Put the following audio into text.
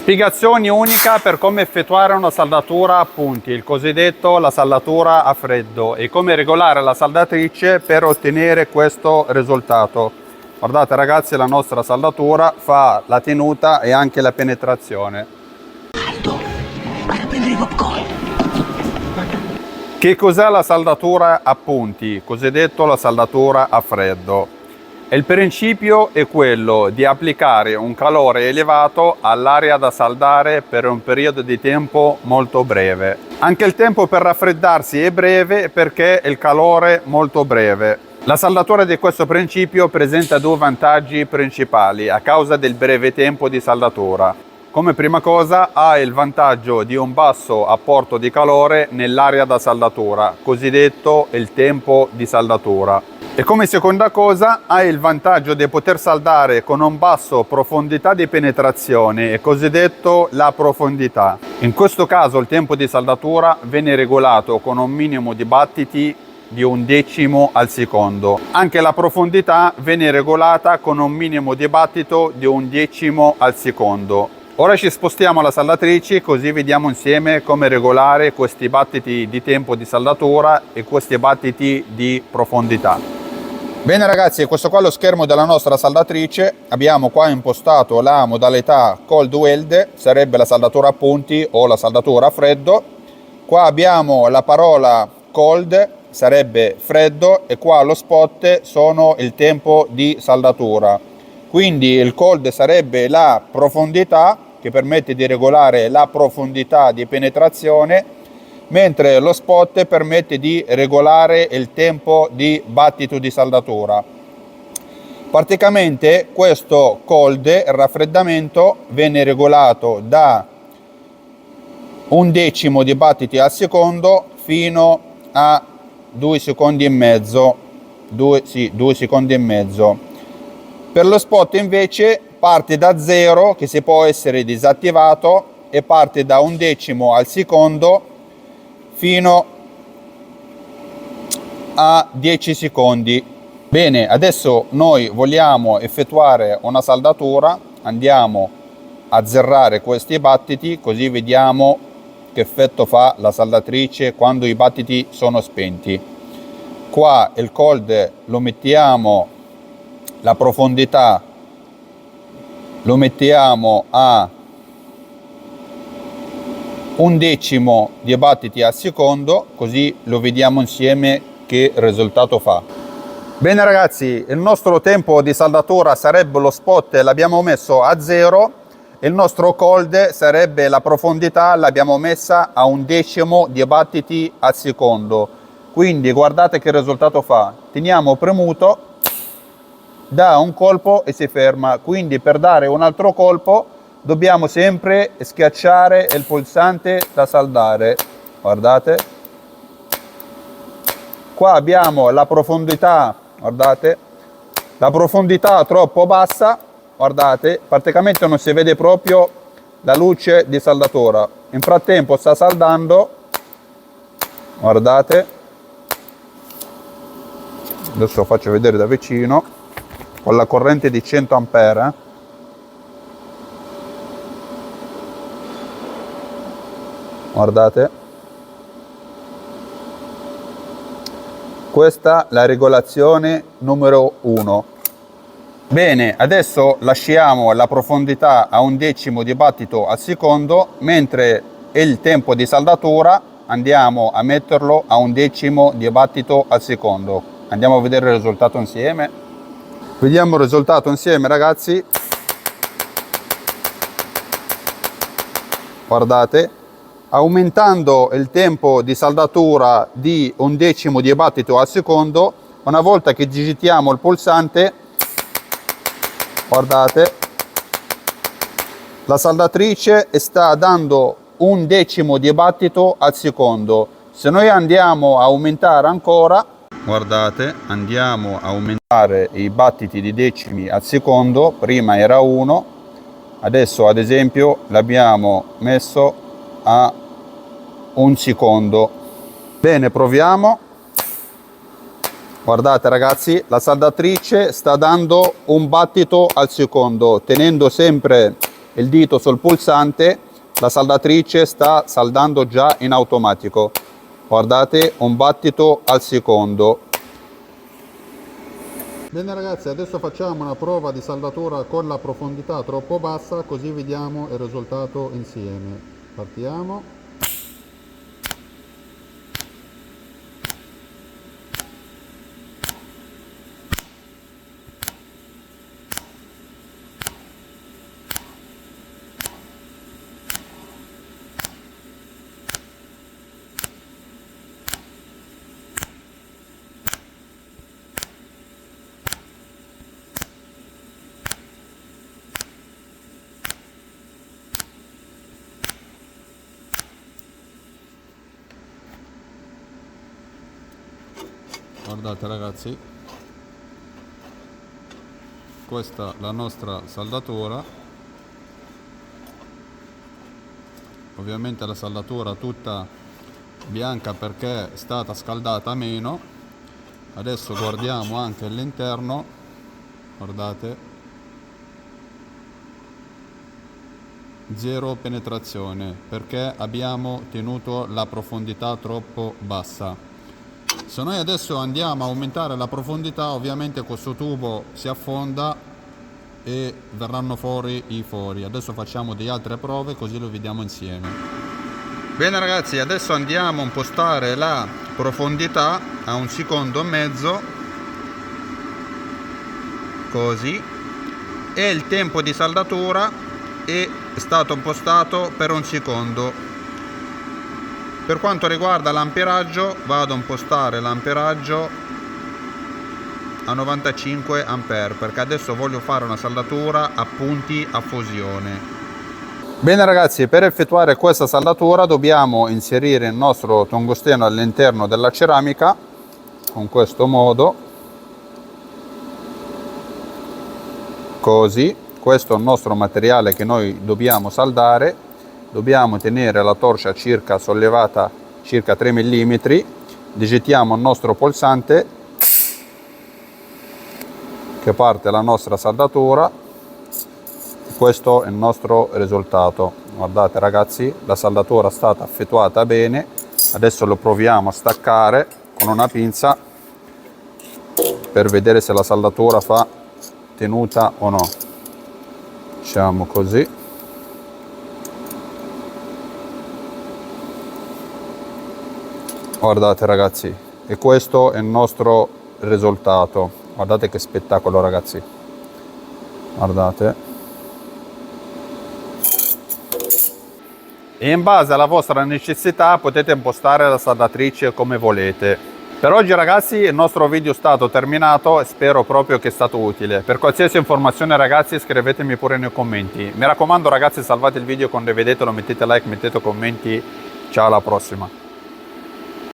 Spiegazione unica per come effettuare una saldatura a punti, il cosiddetto la saldatura a freddo, e come regolare la saldatrice per ottenere questo risultato. Guardate ragazzi, la nostra saldatura fa la tenuta e anche la penetrazione. Aldo, vai a prendere i popcorn. Che cos'è la saldatura a punti, cosiddetto la saldatura a freddo? Il principio è quello di applicare un calore elevato all'area da saldare per un periodo di tempo molto breve. Anche il tempo per raffreddarsi è breve perché il calore è molto breve. La saldatura di questo principio presenta due vantaggi principali a causa del breve tempo di saldatura. Come prima cosa ha il vantaggio di un basso apporto di calore nell'area da saldatura, cosiddetto il tempo di saldatura. E come seconda cosa ha il vantaggio di poter saldare con un basso profondità di penetrazione, cosiddetto la profondità. In questo caso il tempo di saldatura viene regolato con un minimo di battiti di 1/10 al secondo. Anche la profondità viene regolata con un minimo di battito di 1/10 al secondo. Ora ci spostiamo alla saldatrice, così vediamo insieme come regolare questi battiti di tempo di saldatura e questi battiti di profondità. Bene ragazzi, questo qua è lo schermo della nostra saldatrice. Abbiamo qua impostato la modalità cold weld, sarebbe la saldatura a punti o la saldatura a freddo. Qua abbiamo la parola cold, sarebbe freddo, e qua lo spot sono il tempo di saldatura. Quindi il cold sarebbe la profondità, che permette di regolare la profondità di penetrazione, mentre lo spot permette di regolare il tempo di battito di saldatura. Praticamente questo cold, il raffreddamento, viene regolato da 1/10 di battiti al secondo fino a 2 secondi e mezzo. 2 secondi e mezzo. Per lo spot invece parte da 0, che si può essere disattivato, e parte da 1/10 al secondo fino a 10 secondi. Bene, adesso noi vogliamo effettuare una saldatura, andiamo a zerrare questi battiti, così vediamo che effetto fa la saldatrice quando i battiti sono spenti. Qua il cold lo mettiamo, la profondità lo mettiamo a 1/10 di battiti al secondo, così lo vediamo insieme che risultato fa. Bene ragazzi, il nostro tempo di saldatura sarebbe lo spot, l'abbiamo messo a 0, il nostro cold sarebbe la profondità, l'abbiamo messa a 1/10 di battiti al secondo. Quindi guardate che risultato fa. Teniamo premuto, dà un colpo e si ferma, quindi per dare un altro colpo dobbiamo sempre schiacciare il pulsante da saldare. Guardate, qua abbiamo la profondità, guardate, la profondità troppo bassa, guardate, praticamente non si vede proprio la luce di saldatura. In frattempo sta saldando, guardate, adesso lo faccio vedere da vicino, con la corrente di 100 ampere. Guardate, questa è la regolazione numero 1. Bene, adesso lasciamo la profondità a 1/10 di battito al secondo, mentre il tempo di saldatura andiamo a metterlo a 1/10 di battito al secondo. Andiamo a vedere il risultato insieme. Vediamo il risultato insieme ragazzi. Guardate, aumentando il tempo di saldatura di 1/10 di battito al secondo, una volta che digitiamo il pulsante, guardate, la saldatrice sta dando 1/10 di battito al secondo. Se noi andiamo a aumentare ancora, guardate, andiamo a aumentare i battiti di decimi al secondo, prima era 1, adesso ad esempio l'abbiamo messo a 1 secondo. Bene, proviamo. Guardate ragazzi, la saldatrice sta dando un battito al secondo, tenendo sempre il dito sul pulsante, la saldatrice sta saldando già in automatico. Guardate, un battito al secondo. Bene ragazzi, adesso facciamo una prova di saldatura con la profondità troppo bassa, così vediamo il risultato insieme. Partiamo. Guardate ragazzi, questa è la nostra saldatura. Ovviamente la saldatura tutta bianca perché è stata scaldata meno. Adesso guardiamo anche all'interno, guardate, zero penetrazione perché abbiamo tenuto la profondità troppo bassa. Se noi adesso andiamo a aumentare la profondità, ovviamente questo tubo si affonda e verranno fuori i fori. Adesso facciamo delle altre prove così lo vediamo insieme. Bene ragazzi, adesso andiamo a impostare la profondità a 1,5 secondi, così, e il tempo di saldatura è stato impostato per 1 secondo. Per quanto riguarda l'amperaggio, vado a impostare l'amperaggio a 95 A perché adesso voglio fare una saldatura a punti a fusione. Bene ragazzi, per effettuare questa saldatura dobbiamo inserire il nostro tungsteno all'interno della ceramica con questo modo, così. Questo è il nostro materiale che noi dobbiamo saldare. Dobbiamo tenere la torcia circa sollevata circa 3 mm, digitiamo il nostro pulsante che parte la nostra saldatura. Questo è il nostro risultato. Guardate ragazzi, la saldatura è stata effettuata bene. Adesso lo proviamo a staccare con una pinza per vedere se la saldatura fa tenuta o no. Facciamo così. Guardate ragazzi, e questo è il nostro risultato. Guardate che spettacolo ragazzi, guardate. E in base alla vostra necessità potete impostare la saldatrice come volete. Per oggi ragazzi il nostro video è stato terminato e spero proprio che è stato utile. Per qualsiasi informazione ragazzi scrivetemi pure nei commenti. Mi raccomando ragazzi, salvate il video, condividetelo, mettete like, mettete commenti. Ciao, alla prossima.